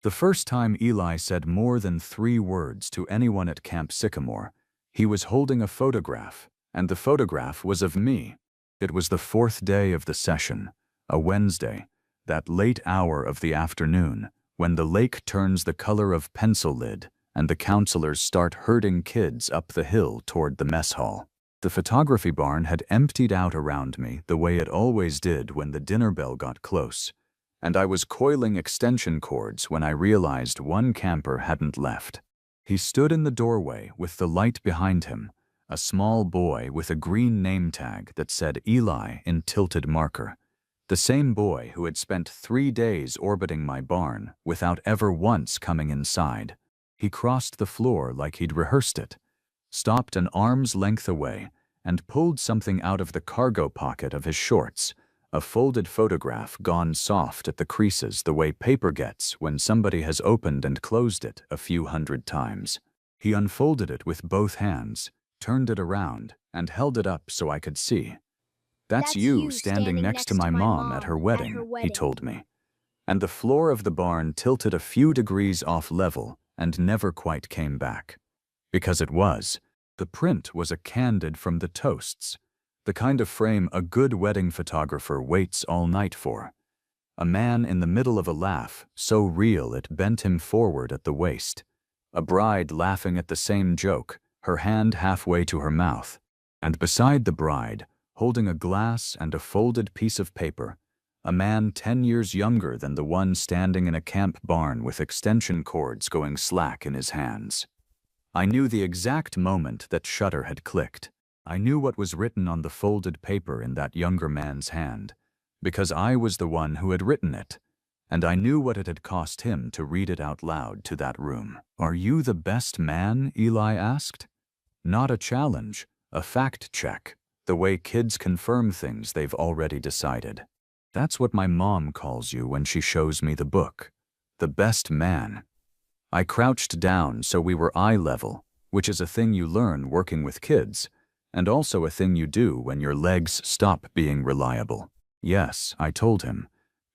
The first time Eli said more than 3 words to anyone at Camp Sycamore, he was holding a photograph, and the photograph was of me. It was the 4th day of the session, a Wednesday, that late hour of the afternoon, when the lake turns the color of pencil lid and the counselors start herding kids up the hill toward the mess hall. The photography barn had emptied out around me the way it always did when the dinner bell got close, and I was coiling extension cords when I realized one camper hadn't left. He stood in the doorway with the light behind him, a small boy with a green name tag that said Eli in tilted marker. The same boy who had spent 3 days orbiting my barn without ever once coming inside. He crossed the floor like he'd rehearsed it, stopped an arm's length away, and pulled something out of the cargo pocket of his shorts, a folded photograph gone soft at the creases the way paper gets when somebody has opened and closed it a few hundred times. He unfolded it with both hands, turned it around, and held it up so I could see. "That's you standing next to my mom at her wedding," he told me. And the floor of the barn tilted a few degrees off level and never quite came back. Because it was. The print was a candid from the toasts, the kind of frame a good wedding photographer waits all night for. A man in the middle of a laugh, so real it bent him forward at the waist. A bride laughing at the same joke, her hand halfway to her mouth. And beside the bride, holding a glass and a folded piece of paper, a man 10 years younger than the one standing in a camp barn with extension cords going slack in his hands. I knew the exact moment that shutter had clicked. I knew what was written on the folded paper in that younger man's hand, because I was the one who had written it, and I knew what it had cost him to read it out loud to that room. "Are you the best man?" Eli asked. Not a challenge, a fact check, the way kids confirm things they've already decided. That's what my mom calls you when she shows me the book. The best man. I crouched down so we were eye level, which is a thing you learn working with kids, and also a thing you do when your legs stop being reliable. "Yes," I told him,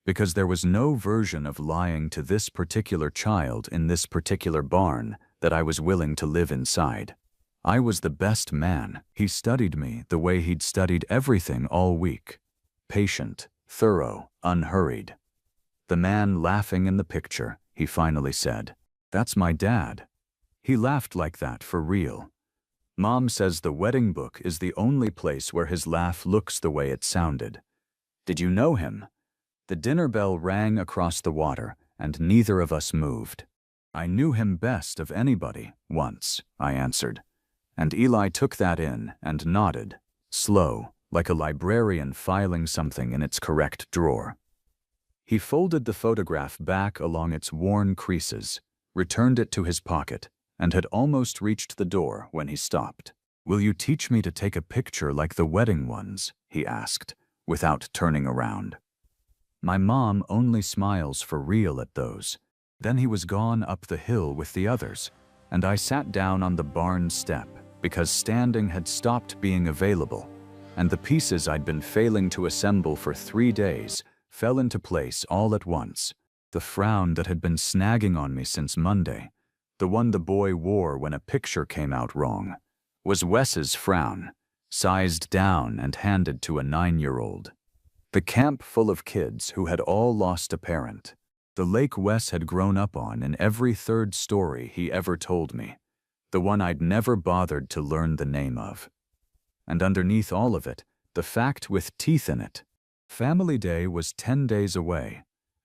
because there was no version of lying to this particular child in this particular barn that I was willing to live inside. I was the best man. He studied me the way he'd studied everything all week. Patient, thorough, unhurried. "The man laughing in the picture," he finally said. "That's my dad." He laughed like that for real. Mom says the wedding book is the only place where his laugh looks the way it sounded. "Did you know him?" The dinner bell rang across the water, and neither of us moved. "I knew him best of anybody, once," I answered. And Eli took that in and nodded, slow, like a librarian filing something in its correct drawer. He folded the photograph back along its worn creases, returned it to his pocket, and had almost reached the door when he stopped. "Will you teach me to take a picture like the wedding ones?" he asked, without turning around. My mom only smiles for real at those. Then he was gone up the hill with the others, and I sat down on the barn step because standing had stopped being available, and the pieces I'd been failing to assemble for 3 days fell into place all at once. The frown that had been snagging on me since Monday, the one the boy wore when a picture came out wrong, was Wes's frown, sized down and handed to a 9-year-old. The camp full of kids who had all lost a parent. The lake Wes had grown up on in every 3rd story he ever told me. The one I'd never bothered to learn the name of. And underneath all of it, the fact with teeth in it. Family Day was 10 days away,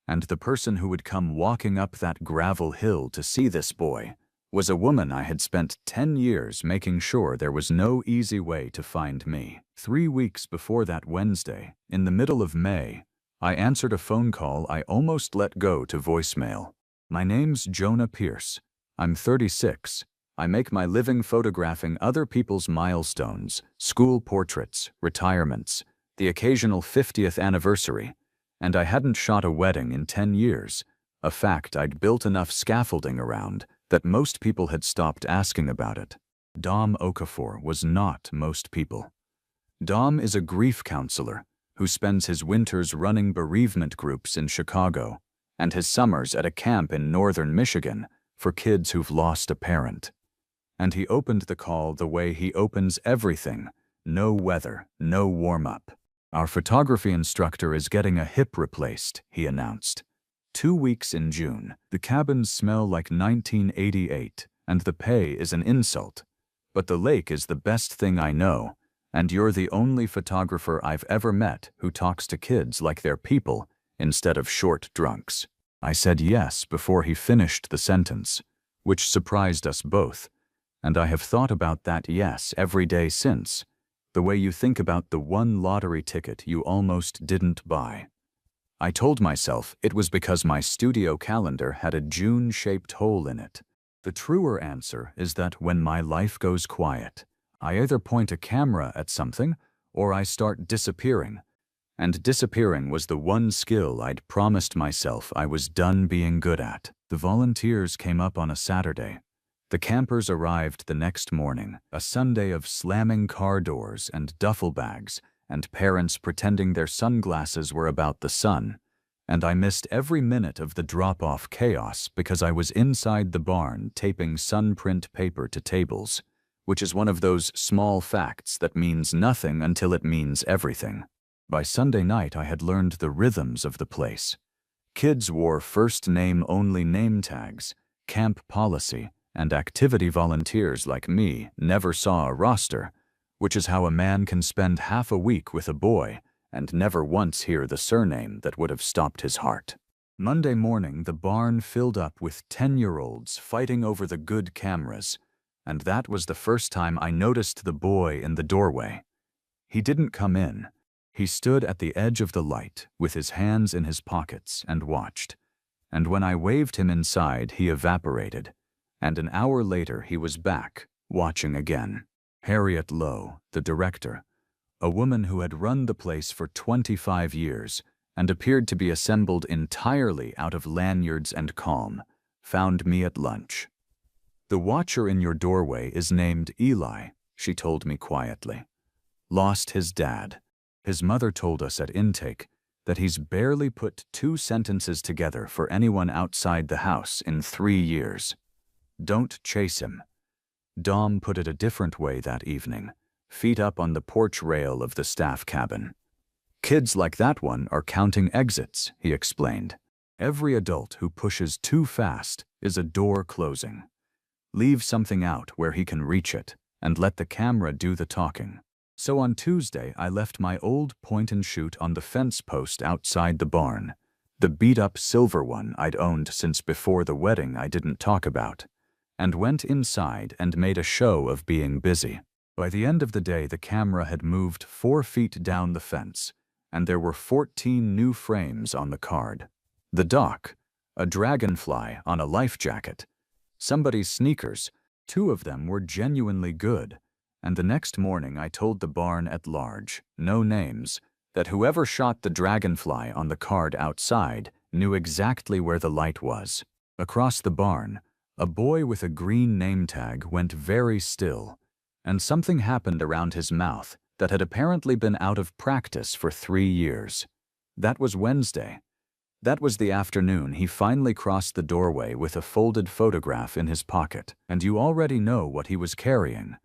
and the person who would come walking up that gravel hill to see this boy was a woman I had spent 10 years making sure there was no easy way to find me. 3 weeks before that Wednesday, in the middle of May, I answered a phone call I almost let go to voicemail. "My name's Jonah Pierce. I'm 36. I make my living photographing other people's milestones, school portraits, retirements, the occasional 50th anniversary, and I hadn't shot a wedding in 10 years, a fact I'd built enough scaffolding around that most people had stopped asking about it." Dom Okafor was not most people. Dom is a grief counselor who spends his winters running bereavement groups in Chicago, and his summers at a camp in northern Michigan for kids who've lost a parent. And he opened the call the way he opens everything: no weather, no warm-up. "Our photography instructor is getting a hip replaced," he announced. 2 weeks in June. The cabins smell like 1988, and the pay is an insult. But the lake is the best thing I know, and you're the only photographer I've ever met who talks to kids like they're people instead of short drunks. I said yes before he finished the sentence, which surprised us both, and I have thought about that yes every day since, the way you think about the one lottery ticket you almost didn't buy. I told myself it was because my studio calendar had a June-shaped hole in it. The truer answer is that when my life goes quiet, I either point a camera at something or I start disappearing. And disappearing was the one skill I'd promised myself I was done being good at. The volunteers came up on a Saturday. The campers arrived the next morning, a Sunday of slamming car doors and duffel bags, and parents pretending their sunglasses were about the sun. And I missed every minute of the drop-off chaos because I was inside the barn taping sunprint paper to tables, which is one of those small facts that means nothing until it means everything. By Sunday night, I had learned the rhythms of the place. Kids wore first-name-only name tags, camp policy, and activity volunteers like me never saw a roster, which is how a man can spend half a week with a boy and never once hear the surname that would have stopped his heart. Monday morning, the barn filled up with 10-year-olds fighting over the good cameras, and that was the first time I noticed the boy in the doorway. He didn't come in. He stood at the edge of the light with his hands in his pockets and watched. And when I waved him inside, he evaporated. And an hour later, he was back, watching again. Harriet Lowe, the director, a woman who had run the place for 25 years and appeared to be assembled entirely out of lanyards and calm, found me at lunch. "The watcher in your doorway is named Eli," she told me quietly. "Lost his dad. His mother told us at intake that he's barely put 2 sentences together for anyone outside the house in 3 years. Don't chase him." Dom put it a different way that evening, feet up on the porch rail of the staff cabin. "Kids like that one are counting exits," he explained. "Every adult who pushes too fast is a door closing. Leave something out where he can reach it, and let the camera do the talking." So on Tuesday, I left my old point-and-shoot on the fence post outside the barn, the beat-up silver one I'd owned since before the wedding I didn't talk about, and went inside and made a show of being busy. By the end of the day, the camera had moved 4 feet down the fence, and there were 14 new frames on the card. The dock, a dragonfly on a life jacket, somebody's sneakers, 2 of them were genuinely good, and the next morning I told the barn at large, no names, that whoever shot the dragonfly on the card outside knew exactly where the light was. Across the barn, a boy with a green name tag went very still, and something happened around his mouth that had apparently been out of practice for 3 years. That was Wednesday. That was the afternoon he finally crossed the doorway with a folded photograph in his pocket, and you already know what he was carrying.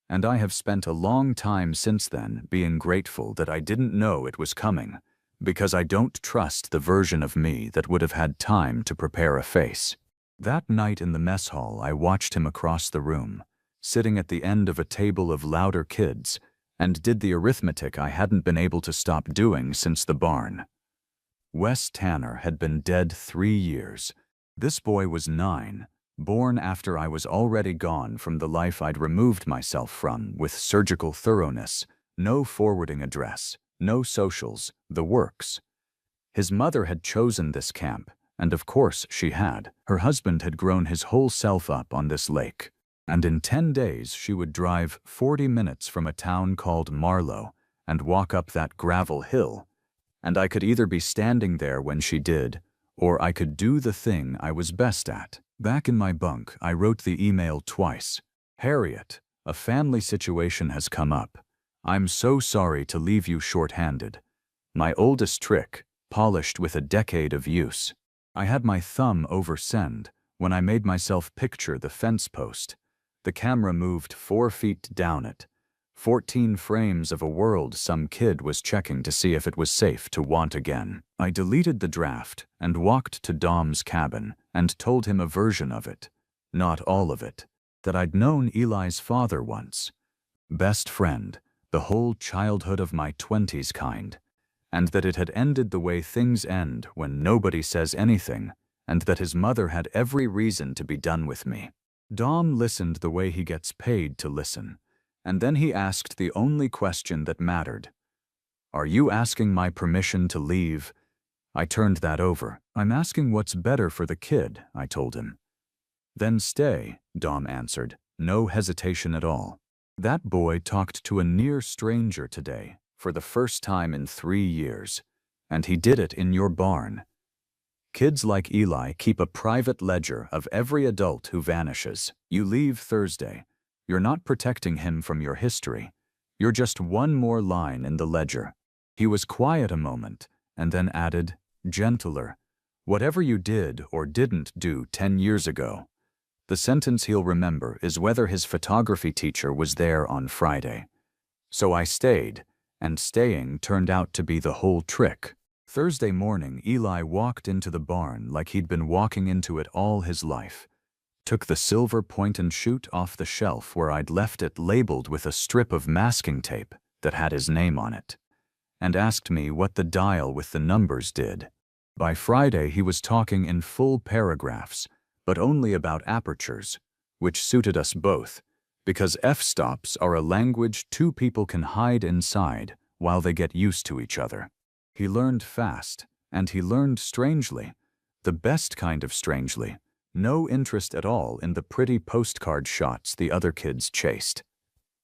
And I have spent a long time since then being grateful that I didn't know it was coming, because I don't trust the version of me that would have had time to prepare a face. That night in the mess hall, I watched him across the room, sitting at the end of a table of louder kids, and did the arithmetic I hadn't been able to stop doing since the barn. Wes Tanner had been dead 3 years. This boy was 9, born after I was already gone from the life I'd removed myself from with surgical thoroughness, no forwarding address, no socials, the works. His mother had chosen this camp, and of course she had. Her husband had grown his whole self up on this lake, and in 10 days she would drive 40 minutes from a town called Marlow and walk up that gravel hill, and I could either be standing there when she did, or I could do the thing I was best at. Back in my bunk, I wrote the email twice. "Harriet, a family situation has come up. I'm so sorry to leave you short-handed. My oldest trick, polished with a decade of use. I had my thumb over send when I made myself picture the fence post. The camera moved 4 feet down it. 14 frames of a world some kid was checking to see if it was safe to want again. I deleted the draft and walked to Dom's cabin and told him a version of it, not all of it, that I'd known Eli's father once. Best friend, the whole childhood of my 20s kind, and that it had ended the way things end when nobody says anything, and that his mother had every reason to be done with me. Dom listened the way he gets paid to listen, and then he asked the only question that mattered. "Are you asking my permission to leave?" I turned that over. "I'm asking what's better for the kid," I told him. "Then stay," Dom answered, no hesitation at all. "That boy talked to a near stranger today, for the first time in 3 years, and he did it in your barn." Kids like Eli keep a private ledger of every adult who vanishes. You leave Thursday. You're not protecting him from your history. You're just one more line in the ledger. He was quiet a moment, and then added, gentler, "Whatever you did or didn't do 10 years ago." The sentence he'll remember is whether his photography teacher was there on Friday. So I stayed, and staying turned out to be the whole trick. Thursday morning, Eli walked into the barn like he'd been walking into it all his life. Took the silver point-and-shoot off the shelf where I'd left it labeled with a strip of masking tape that had his name on it, and asked me what the dial with the numbers did. By Friday, he was talking in full paragraphs, but only about apertures, which suited us both, because f-stops are a language 2 people can hide inside while they get used to each other. He learned fast, and he learned strangely, the best kind of strangely, no interest at all in the pretty postcard shots the other kids chased.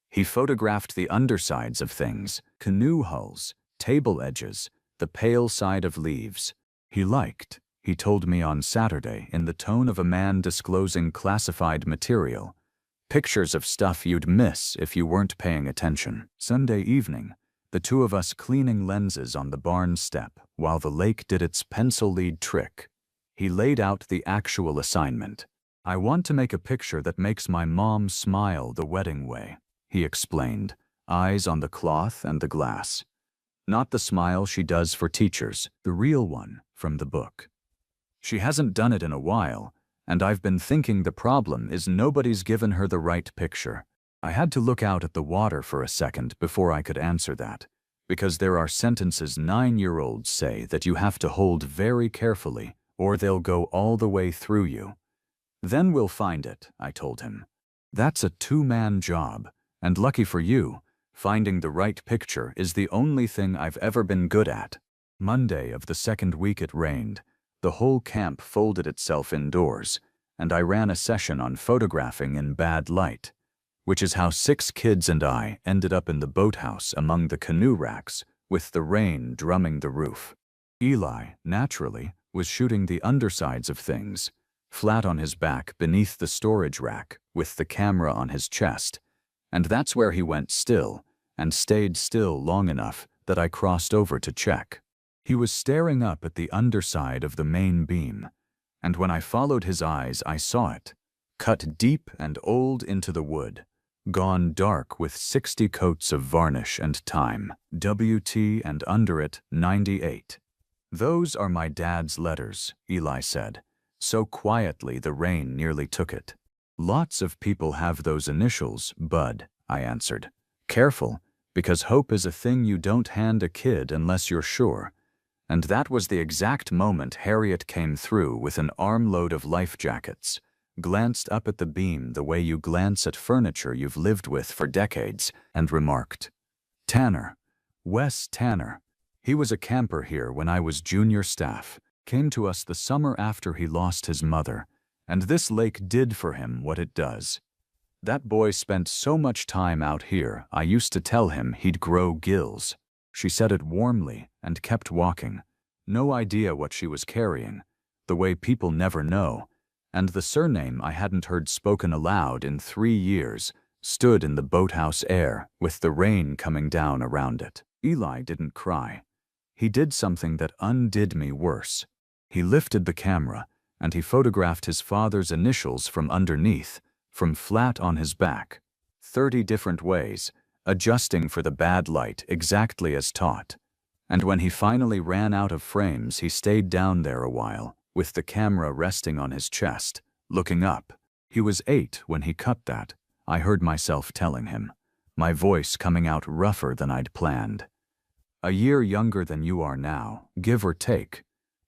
He photographed the undersides of things, canoe hulls, table edges, the pale side of leaves. He liked, he told me on Saturday in the tone of a man disclosing classified material, pictures of stuff you'd miss if you weren't paying attention. Sunday evening, the 2 of us cleaning lenses on the barn step while the lake did its pencil lead trick. He laid out the actual assignment. "I want to make a picture that makes my mom smile the wedding way," he explained, eyes on the cloth and the glass. "Not the smile she does for teachers, the real one from the book. She hasn't done it in a while, and I've been thinking the problem is nobody's given her the right picture." I had to look out at the water for a second before I could answer that, because there are sentences 9-year-olds say that you have to hold very carefully, or they'll go all the way through you. "Then we'll find it," I told him. "That's a 2-man job, and lucky for you, finding the right picture is the only thing I've ever been good at." Monday of the 2nd week it rained. The whole camp folded itself indoors, and I ran a session on photographing in bad light, which is how 6 kids and I ended up in the boathouse among the canoe racks, with the rain drumming the roof. Eli, naturally, was shooting the undersides of things, flat on his back beneath the storage rack, with the camera on his chest, and that's where he went still, and stayed still long enough that I crossed over to check. He was staring up at the underside of the main beam, and when I followed his eyes I saw it, cut deep and old into the wood, gone dark with 60 coats of varnish and time, WT, and under it 98. "Those are my dad's letters," Eli said, so quietly the rain nearly took it. "Lots of people have those initials, Bud," I answered. "Careful, because hope is a thing you don't hand a kid unless you're sure." And that was the exact moment Harriet came through with an armload of life jackets, glanced up at the beam the way you glance at furniture you've lived with for decades, and remarked, "Tanner, Wes Tanner. He was a camper here when I was junior staff, came to us the summer after he lost his mother, and this lake did for him what it does. That boy spent so much time out here, I used to tell him he'd grow gills." She said it warmly and kept walking, no idea what she was carrying, the way people never know, and the surname I hadn't heard spoken aloud in 3 years stood in the boathouse air with the rain coming down around it. Eli didn't cry. He did something that undid me worse. He lifted the camera, and he photographed his father's initials from underneath, from flat on his back, 30 different ways, adjusting for the bad light exactly as taught. And when he finally ran out of frames, he stayed down there a while, with the camera resting on his chest, looking up. He was 8 when he cut that, I heard myself telling him, my voice coming out rougher than I'd planned. A year younger than you are now, give or take.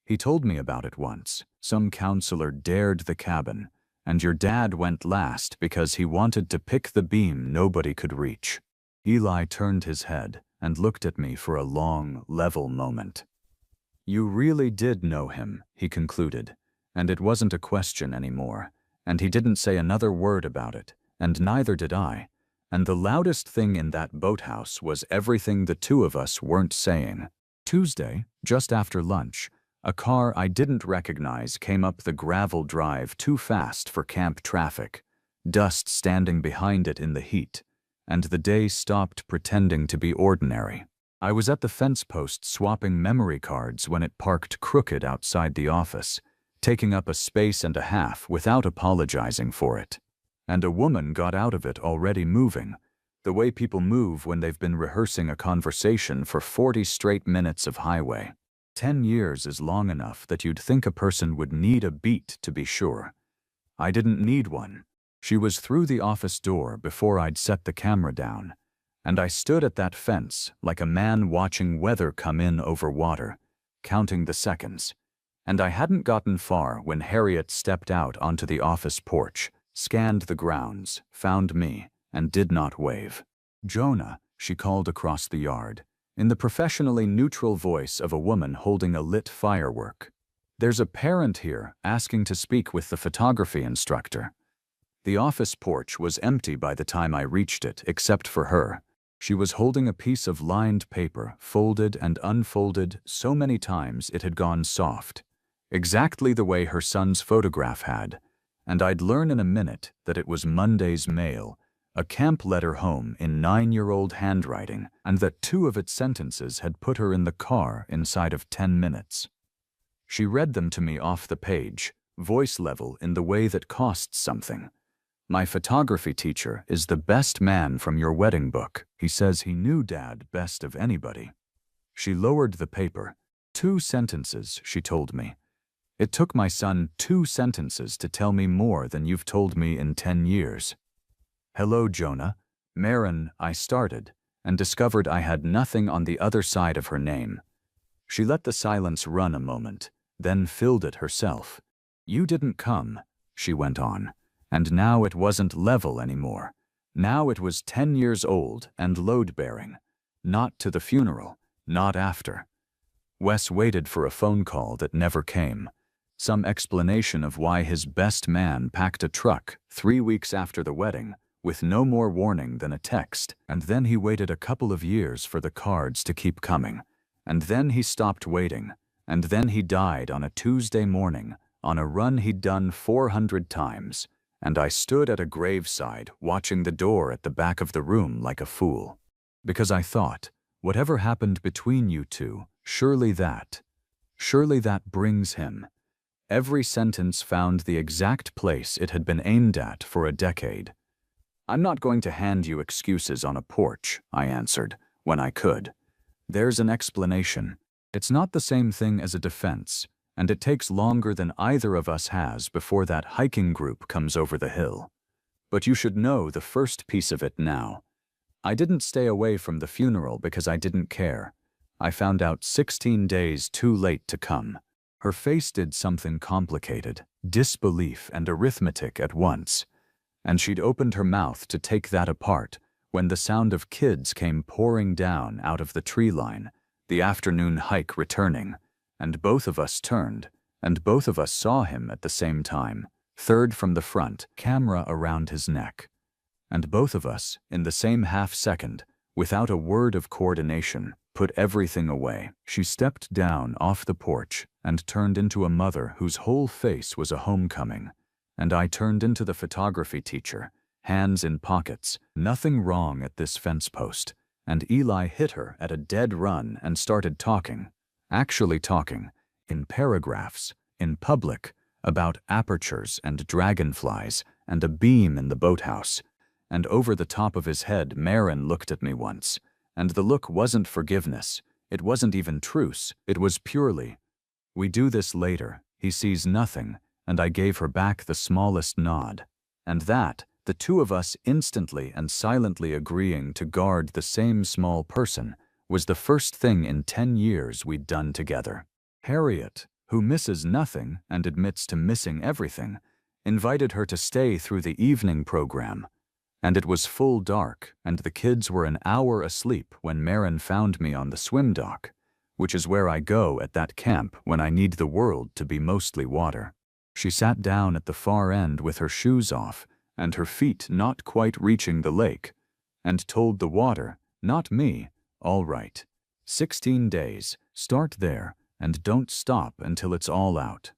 He told me about it once. Some counselor dared the cabin, and your dad went last because he wanted to pick the beam nobody could reach. Eli turned his head and looked at me for a long, level moment. You really did know him, he concluded, and it wasn't a question anymore, and he didn't say another word about it, and neither did I, and the loudest thing in that boathouse was everything the two of us weren't saying. Tuesday, just after lunch, a car I didn't recognize came up the gravel drive too fast for camp traffic, dust standing behind it in the heat, and the day stopped pretending to be ordinary. I was at the fence post swapping memory cards when it parked crooked outside the office, taking up a space and a half without apologizing for it. And a woman got out of it already moving, the way people move when they've been rehearsing a conversation for 40 straight minutes of highway. 10 years is long enough that you'd think a person would need a beat to be sure. I didn't need one. She was through the office door before I'd set the camera down, and I stood at that fence like a man watching weather come in over water, counting the seconds. And I hadn't gotten far when Harriet stepped out onto the office porch, scanned the grounds, found me, and did not wave. Jonah, she called across the yard, in the professionally neutral voice of a woman holding a lit firework. There's a parent here asking to speak with the photography instructor. The office porch was empty by the time I reached it, except for her. She was holding a piece of lined paper, folded and unfolded so many times it had gone soft, exactly the way her son's photograph had, and I'd learn in a minute that it was Monday's mail, a camp letter home in 9-year-old handwriting, and that 2 of its sentences had put her in the car inside of 10 minutes. She read them to me off the page, voice level in the way that costs something. My photography teacher is the best man from your wedding book. He says he knew Dad best of anybody. She lowered the paper. 2 sentences, she told me. It took my son 2 sentences to tell me more than you've told me in 10 years. Hello, Jonah. Marin, I started, and discovered I had nothing on the other side of her name. She let the silence run a moment, then filled it herself. You didn't come, she went on, and now it wasn't level anymore. Now it was 10 years old and load-bearing. Not to the funeral, not after. Wes waited for a phone call that never came. Some explanation of why his best man packed a truck 3 weeks after the wedding, with no more warning than a text, and then he waited a couple of years for the cards to keep coming, and then he stopped waiting, and then he died on a Tuesday morning, on a run he'd done 400 times, and I stood at a graveside watching the door at the back of the room like a fool. Because I thought, whatever happened between you two, surely that brings him. Every sentence found the exact place it had been aimed at for a decade. I'm not going to hand you excuses on a porch, I answered, when I could. There's an explanation. It's not the same thing as a defense, and it takes longer than either of us has before that hiking group comes over the hill. But you should know the first piece of it now. I didn't stay away from the funeral because I didn't care. I found out 16 days too late to come. Her face did something complicated, disbelief and arithmetic at once, and she'd opened her mouth to take that apart when the sound of kids came pouring down out of the tree line, the afternoon hike returning, and both of us turned, and both of us saw him at the same time, third from the front, camera around his neck. And both of us, in the same half-second, without a word of coordination, put everything away. She stepped down off the porch and turned into a mother whose whole face was a homecoming, and I turned into the photography teacher, hands in pockets, nothing wrong at this fence post, and Eli hit her at a dead run and started talking, actually talking, in paragraphs, in public, about apertures and dragonflies and a beam in the boathouse. And over the top of his head, Marin looked at me once, and the look wasn't forgiveness, it wasn't even truce, it was purely, "We do this later." He sees nothing, and I gave her back the smallest nod. And that, the two of us instantly and silently agreeing to guard the same small person, was the first thing in 10 years we'd done together. Harriet, who misses nothing and admits to missing everything, invited her to stay through the evening program. And it was full dark, and the kids were an hour asleep when Marin found me on the swim dock, which is where I go at that camp when I need the world to be mostly water. She sat down at the far end with her shoes off and her feet not quite reaching the lake, and told the water, not me, "All right. 16 days, start there, and don't stop until it's all out."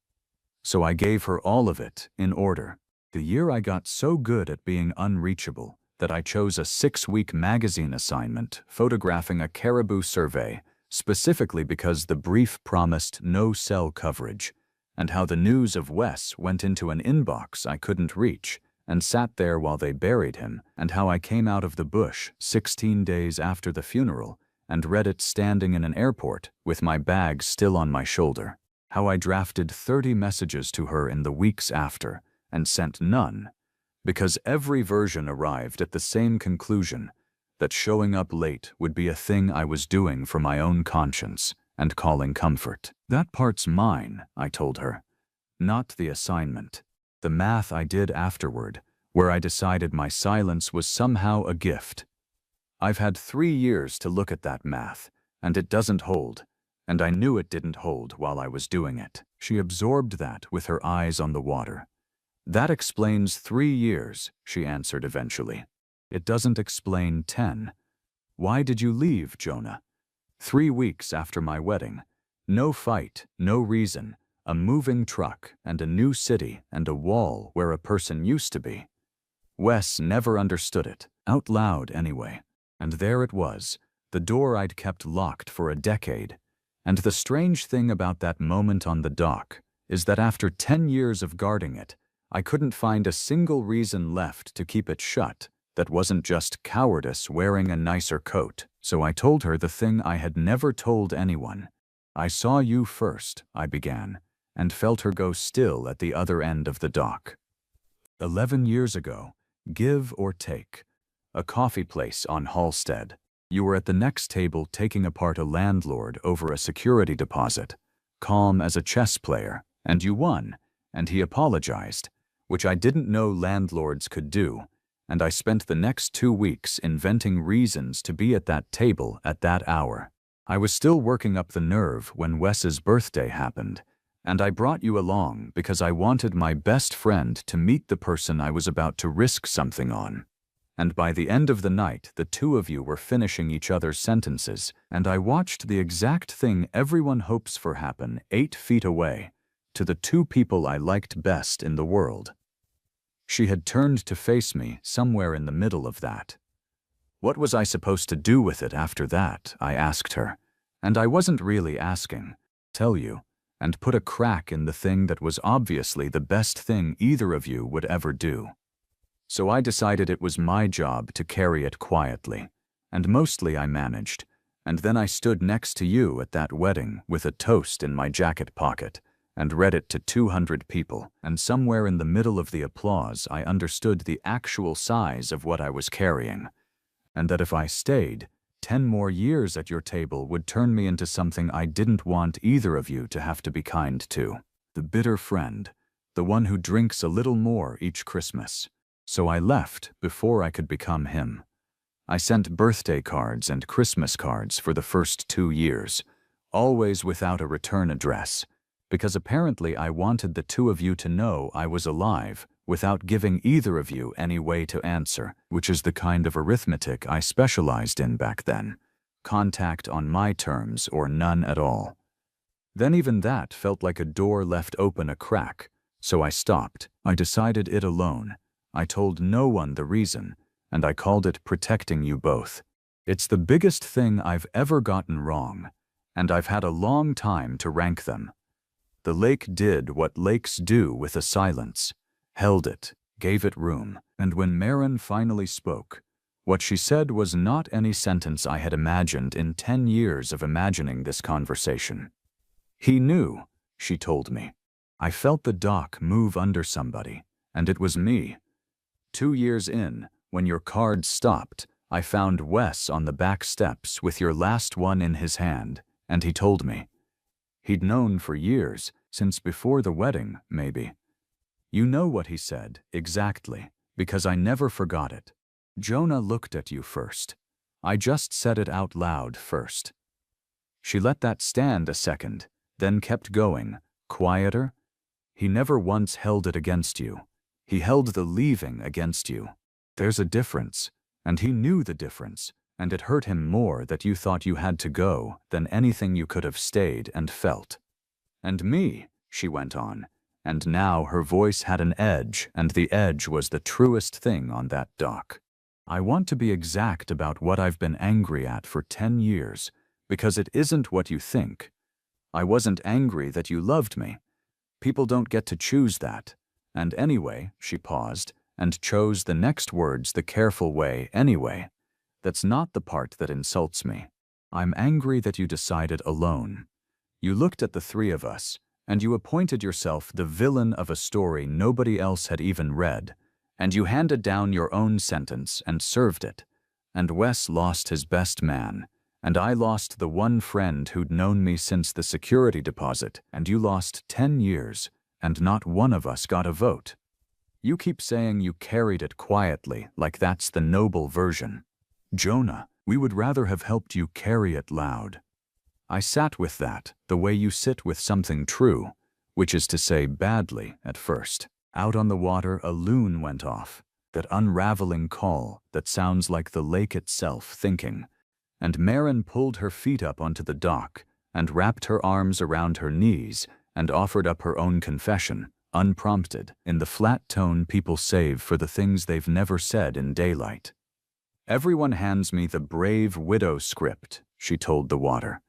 So I gave her all of it, in order. The year I got so good at being unreachable that I chose a 6-week magazine assignment photographing a caribou survey, specifically because the brief promised no cell coverage, and how the news of Wes went into an inbox I couldn't reach and sat there while they buried him, and how I came out of the bush 16 days after the funeral and read it standing in an airport with my bag still on my shoulder. How I drafted 30 messages to her in the weeks after and sent none, because every version arrived at the same conclusion, that showing up late would be a thing I was doing for my own conscience and calling comfort. "That part's mine," I told her, "not the assignment. The math I did afterward, where I decided my silence was somehow a gift. I've had 3 years to look at that math, and it doesn't hold, and I knew it didn't hold while I was doing it." She absorbed that with her eyes on the water. "That explains 3 years," she answered eventually. "It doesn't explain 10. Why did you leave, Jonah? 3 weeks after my wedding. No fight, no reason, a moving truck and a new city and a wall where a person used to be." Wes never understood it, out loud anyway. And there it was, the door I'd kept locked for a decade. And the strange thing about that moment on the dock is that after 10 years of guarding it, I couldn't find a single reason left to keep it shut that wasn't just cowardice wearing a nicer coat. So I told her the thing I had never told anyone. "I saw you first," I began, and felt her go still at the other end of the dock. 11 years ago, give or take. A coffee place on Halstead. You were at the next table taking apart a landlord over a security deposit, calm as a chess player, and you won, and he apologized, which I didn't know landlords could do, and I spent the next 2 weeks inventing reasons to be at that table at that hour. I was still working up the nerve when Wes's birthday happened, and I brought you along because I wanted my best friend to meet the person I was about to risk something on. And by the end of the night, the two of you were finishing each other's sentences, and I watched the exact thing everyone hopes for happen 8 feet away, to the 2 people I liked best in the world. She had turned to face me somewhere in the middle of that. What was I supposed to do with it after that, I asked her. And I wasn't really asking. Tell you, and put a crack in the thing that was obviously the best thing either of you would ever do. So I decided it was my job to carry it quietly, and mostly I managed, and then I stood next to you at that wedding with a toast in my jacket pocket, and read it to 200 people, and somewhere in the middle of the applause I understood the actual size of what I was carrying, and that if I stayed, 10 more years at your table would turn me into something I didn't want either of you to have to be kind to. The bitter friend, the one who drinks a little more each Christmas. So I left before I could become him. I sent birthday cards and Christmas cards for the first 2 years, always without a return address, because apparently I wanted the 2 of you to know I was alive without giving either of you any way to answer, which is the kind of arithmetic I specialized in back then. Contact on my terms or none at all. Then even that felt like a door left open a crack, so I stopped. I decided it alone. I told no one the reason, and I called it protecting you both. It's the biggest thing I've ever gotten wrong, and I've had a long time to rank them. The lake did what lakes do with a silence, held it, gave it room, and when Maren finally spoke, what she said was not any sentence I had imagined in 10 years of imagining this conversation. "He knew," she told me. "I felt the dock move under somebody, and it was me. 2 years in, when your card stopped, I found Wes on the back steps with your last one in his hand, and he told me. He'd known for years, since before the wedding, maybe. You know what he said, exactly, because I never forgot it. Jonah looked at you first. I just said it out loud first." She let that stand a second, then kept going, quieter. "He never once held it against you. He held the leaving against you. There's a difference, and he knew the difference, and it hurt him more that you thought you had to go than anything you could have stayed and felt. And me," she went on, and now her voice had an edge, and the edge was the truest thing on that dock. "I want to be exact about what I've been angry at for 10 years, because it isn't what you think. I wasn't angry that you loved me. People don't get to choose that. And anyway," she paused, and chose the next words the careful way anyway. "That's not the part that insults me. I'm angry that you decided alone. You looked at the three of us, and you appointed yourself the villain of a story nobody else had even read, and you handed down your own sentence and served it. And Wes lost his best man, and I lost the one friend who'd known me since the security deposit, and you lost 10 years, and not one of us got a vote. You keep saying you carried it quietly, like that's the noble version. Jonah, we would rather have helped you carry it loud. I sat with that, the way you sit with something true, which is to say badly at first. Out on the water a loon went off, that unraveling call that sounds like the lake itself thinking, and Maren pulled her feet up onto the dock and wrapped her arms around her knees and offered up her own confession, unprompted, in the flat tone people save for the things they've never said in daylight. "Everyone hands me the brave widow script," she told the water.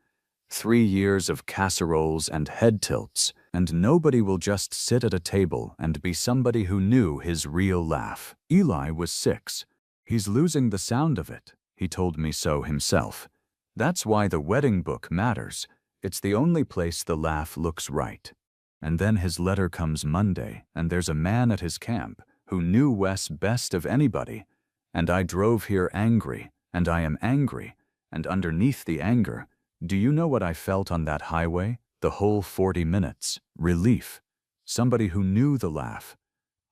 3 years of casseroles and head tilts, and nobody will just sit at a table and be somebody who knew his real laugh. Eli was 6. He's losing the sound of it. He told me so himself. That's why the wedding book matters. It's the only place the laugh looks right. And then his letter comes Monday, and there's a man at his camp who knew Wes best of anybody. And I drove here angry, and I am angry, and underneath the anger, do you know what I felt on that highway? The whole 40 minutes. Relief. Somebody who knew the laugh.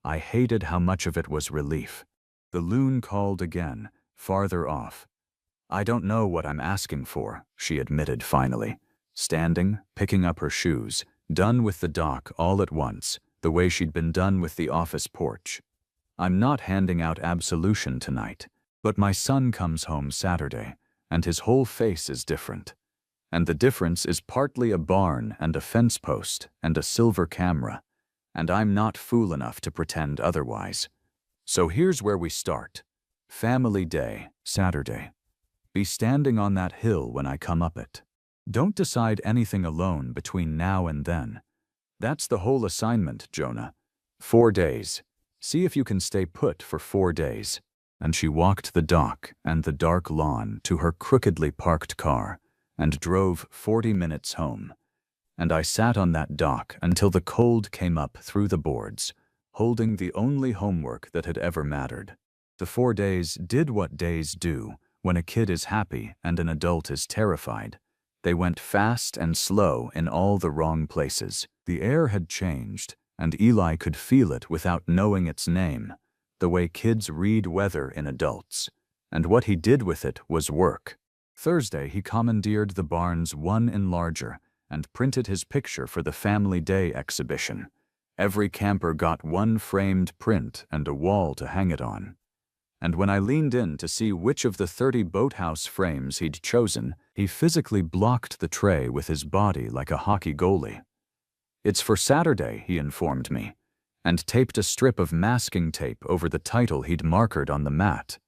I hated how much of it was relief. The loon called again, farther off. "I don't know what I'm asking for," she admitted finally, standing, picking up her shoes, done with the dock all at once, the way she'd been done with the office porch. "I'm not handing out absolution tonight, but my son comes home Saturday, and his whole face is different. And the difference is partly a barn and a fence post and a silver camera, and I'm not fool enough to pretend otherwise. So here's where we start. Family Day, Saturday. Be standing on that hill when I come up it. Don't decide anything alone between now and then. That's the whole assignment, Jonah. 4 days. See if you can stay put for 4 days." And she walked the dock and the dark lawn to her crookedly parked car and drove 40 minutes home. And I sat on that dock until the cold came up through the boards, holding the only homework that had ever mattered. The 4 days did what days do when a kid is happy and an adult is terrified. They went fast and slow in all the wrong places. The air had changed, and Eli could feel it without knowing its name, the way kids read weather in adults. And what he did with it was work. Thursday, he commandeered the barn's one enlarger and printed his picture for the Family Day exhibition. Every camper got one framed print and a wall to hang it on. And when I leaned in to see which of the 30 boathouse frames he'd chosen, he physically blocked the tray with his body like a hockey goalie. "It's for Saturday," he informed me, and taped a strip of masking tape over the title he'd markered on the mat.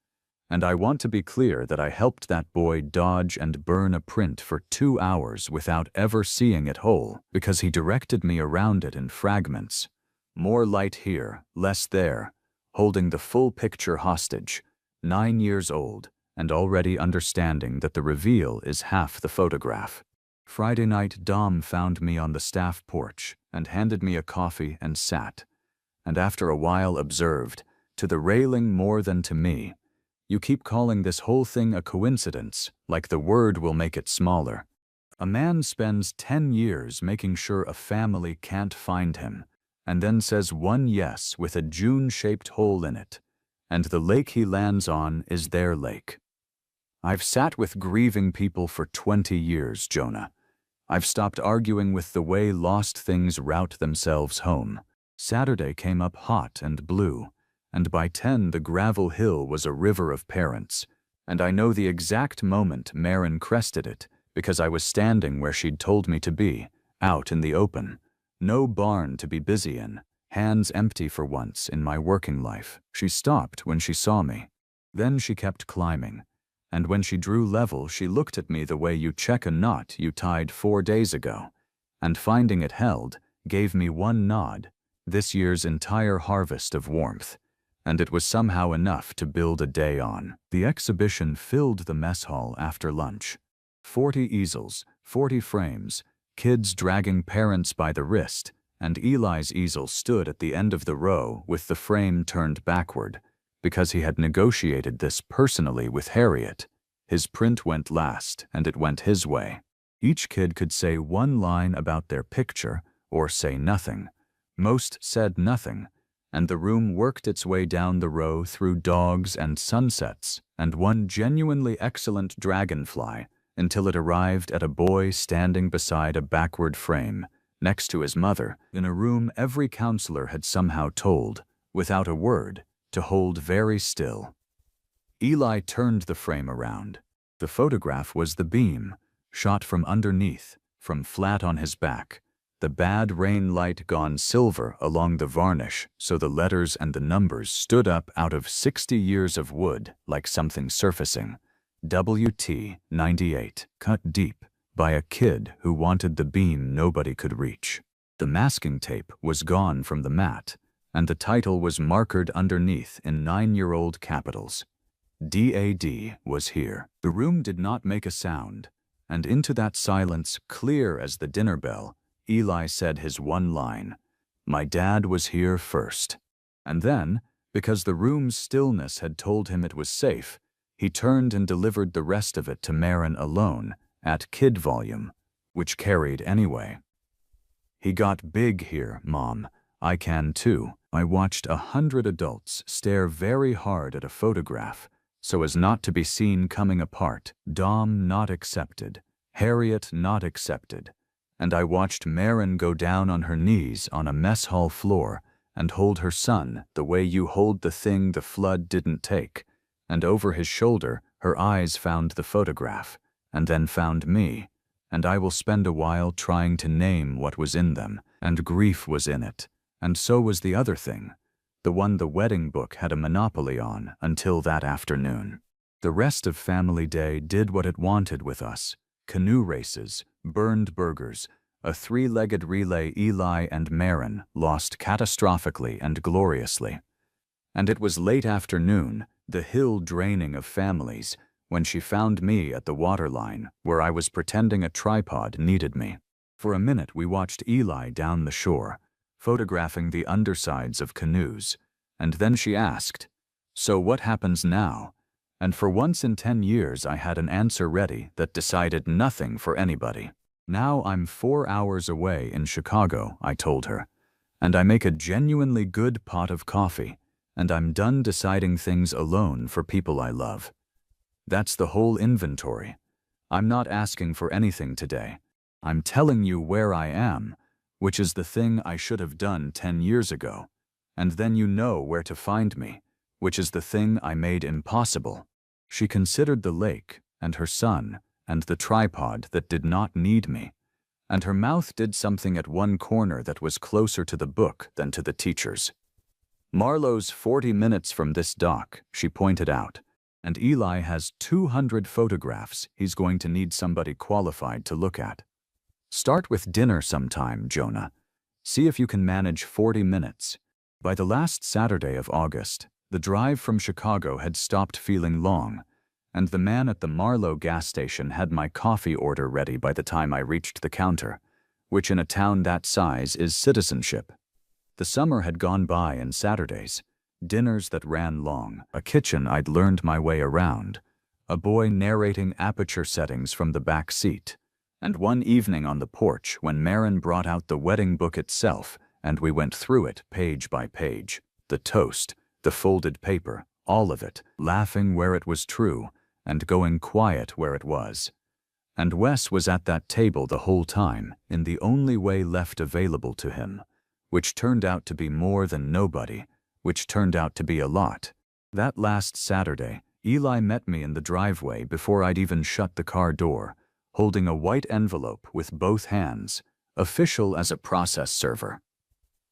And I want to be clear that I helped that boy dodge and burn a print for 2 hours without ever seeing it whole, because he directed me around it in fragments. More light here, less there, holding the full picture hostage, 9 years old, and already understanding that the reveal is half the photograph. Friday night, Dom found me on the staff porch and handed me a coffee and sat, and after a while observed, to the railing more than to me, "You keep calling this whole thing a coincidence, like the word will make it smaller. A man spends 10 years making sure a family can't find him, and then says one yes with a June-shaped hole in it, and the lake he lands on is their lake. I've sat with grieving people for 20 years, Jonah. I've stopped arguing with the way lost things route themselves home. Saturday came up hot and blue, and by 10 the gravel hill was a river of parents, and I know the exact moment Maren crested it because I was standing where she'd told me to be, out in the open. No barn to be busy in, hands empty for once in my working life. She stopped when she saw me. Then she kept climbing, and when she drew level she looked at me the way you check a knot you tied 4 days ago, and finding it held, gave me one nod, this year's entire harvest of warmth. And it was somehow enough to build a day on. The exhibition filled the mess hall after lunch. 40 easels, 40 frames, kids dragging parents by the wrist, and Eli's easel stood at the end of the row with the frame turned backward, because he had negotiated this personally with Harriet. His print went last, and it went his way. Each kid could say one line about their picture, or say nothing. Most said nothing, and the room worked its way down the row through dogs and sunsets and one genuinely excellent dragonfly until it arrived at a boy standing beside a backward frame, next to his mother, in a room every counselor had somehow told, without a word, to hold very still. Eli turned the frame around. The photograph was the beam, shot from underneath, from flat on his back. The bad rain light gone silver along the varnish so the letters and the numbers stood up out of 60 years of wood like something surfacing. WT 98, cut deep, by a kid who wanted the beam nobody could reach. The masking tape was gone from the mat, and the title was markered underneath in 9-year-old capitals. DAD was here. The room did not make a sound, and into that silence, clear as the dinner bell, Eli said his one line, "My dad was here first." And then, because the room's stillness had told him it was safe, he turned and delivered the rest of it to Maren alone, at kid volume, which carried anyway. "He got big here, Mom. I can too." I watched 100 adults stare very hard at a photograph, so as not to be seen coming apart. Dom not accepted, Harriet not accepted. And I watched Maren go down on her knees on a mess hall floor and hold her son the way you hold the thing the flood didn't take, and over his shoulder her eyes found the photograph, and then found me, and I will spend a while trying to name what was in them, and grief was in it, and so was the other thing, the one the wedding book had a monopoly on until that afternoon. The rest of Family Day did what it wanted with us. Canoe races, burned burgers, a 3-legged relay Eli and Maren lost catastrophically and gloriously. And it was late afternoon, the hill draining of families, when she found me at the waterline where I was pretending a tripod needed me. For a minute we watched Eli down the shore, photographing the undersides of canoes, and then she asked, "So what happens now?" And for once in 10 years I had an answer ready that decided nothing for anybody. "Now I'm 4 hours away in Chicago," I told her, "and I make a genuinely good pot of coffee, and I'm done deciding things alone for people I love. That's the whole inventory. I'm not asking for anything today. I'm telling you where I am, which is the thing I should have done 10 years ago, and then you know where to find me, which is the thing I made impossible." She considered the lake, and her son, and the tripod that did not need me, and her mouth did something at one corner that was closer to the book than to the teacher's. "Marlowe's 40 minutes from this dock," she pointed out, And Eli has 200 photographs he's going to need somebody qualified to look at. Start with dinner sometime, Jonah. See if you can manage 40 minutes. By the last Saturday of August, the drive from Chicago had stopped feeling long, and the man at the Marlow gas station had my coffee order ready by the time I reached the counter, which in a town that size is citizenship. The summer had gone by and Saturdays, dinners that ran long, a kitchen I'd learned my way around, a boy narrating aperture settings from the back seat, and one evening on the porch when Marin brought out the wedding book itself and we went through it page by page, the toast, the folded paper, all of it, laughing where it was true and going quiet where it was. And Wes was at that table the whole time in the only way left available to him, which turned out to be more than nobody, which turned out to be a lot. That last Saturday, Eli met me in the driveway before I'd even shut the car door, holding a white envelope with both hands, official as a process server.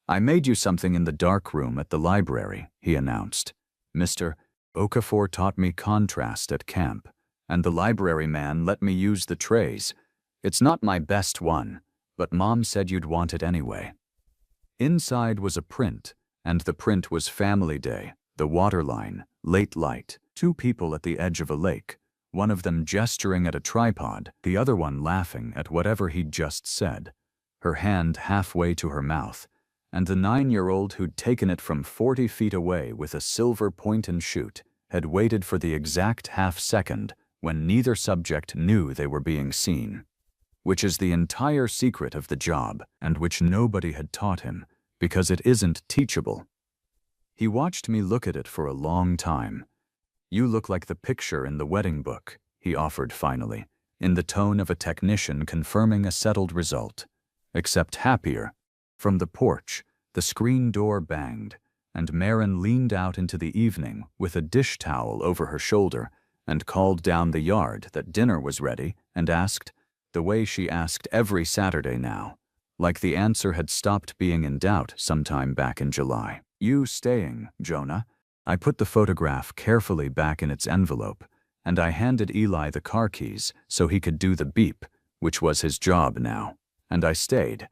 "I made you something in the dark room at the library," he announced. "Mr. Okafor taught me contrast at camp, and the library man let me use the trays. It's not my best one, but Mom said you'd want it anyway." Inside was a print, and the print was Family Day, the waterline, late light, two people at the edge of a lake, one of them gesturing at a tripod, the other one laughing at whatever he'd just said, her hand halfway to her mouth, and the 9-year-old who'd taken it from 40 feet away with a silver point and shoot had waited for the exact half-second when neither subject knew they were being seen, which is the entire secret of the job and which nobody had taught him, because it isn't teachable. He watched me look at it for a long time. "You look like the picture in the wedding book," he offered finally, in the tone of a technician confirming a settled result, except happier. From the porch, the screen door banged, and Marin leaned out into the evening with a dish towel over her shoulder and called down the yard that dinner was ready and asked, the way she asked every Saturday now, like the answer had stopped being in doubt sometime back in July. "You staying, Jonah?" I put the photograph carefully back in its envelope, and I handed Eli the car keys so he could do the beep, which was his job now, and I stayed.